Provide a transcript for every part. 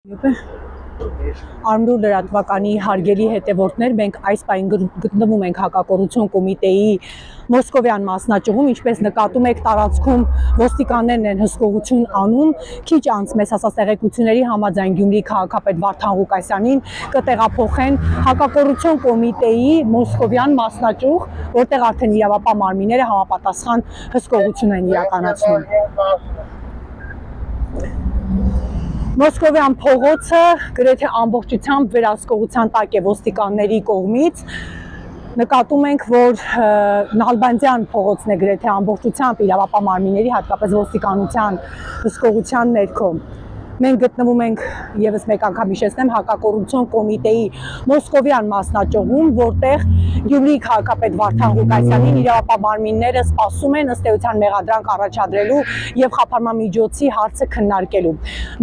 Արմդուր լրատվականի հարգելի հետևորդներ, մենք այս պահին գտնվում ենք հակակոռուպցիոն կոմիտեի Մոսկովյան մասնաճյուղում, ինչպես նկատում եք, տարածքում ոստիկաններն են հսկողություն անում, քիչ անց մեզ հասած տեղեկությունների համաձայն Գյումրի քաղաքապետ Վարդան Ղուկասյանին կտեղափոխեն հակակոռուպցիոն կոմիտեի Մոսկովյան մասնաճյուղ, որտեղ արդեն իրավապահ մարմինները համապատասխան հսկողություն են իրականացնում։ Մոսկովյան փողոցը գրեթե ամբողջությամբ վերահսկողության տակ է ոստիկանների կողմից։ Նկատում ենք, որ Նալբանդյան փողոցն է գրեթե ամբողջությամբ իրավապահ մարմինների, հատկապես ոստիկանության հսկողության ներքո։ Մենք գտնվում ենք, եւս մեկ անգամ հիշեցնեմ, հակակոռուպցիոն կոմիտեի Մոսկովյան մասնաճյուղում, որտեղ Գյումրի քաղաքապետ Վարդան Ղուկասյանին իրավապահ մարմինները սպասում են ըստ էության մեղադրանք առաջադրելու եւ խափանման միջոցի հարցը քննարկելու։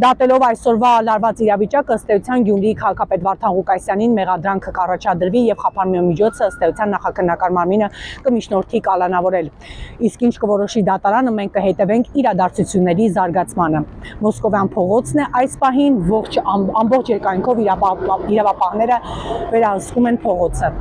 Դատելով այսօրվա լարված իրավիճակը, ըստ էության Գյումրի քաղաքապետ Վարդան Ղուկասյանին մեղադրանքը կառաջադրվի եւ խափանման միջոցը ըստ էության նախաքննական մարմինը կմիջնորդի կալանավորել։ Իսկ ինչ կորոշի դատարանը, մենք կհետևենք իրադարձությունների զարգացմանը։ Մոսկովյան փողոցն է այս պահին, ամբողջ երկայնքով իրավապահները վերահսկում են փողոցը։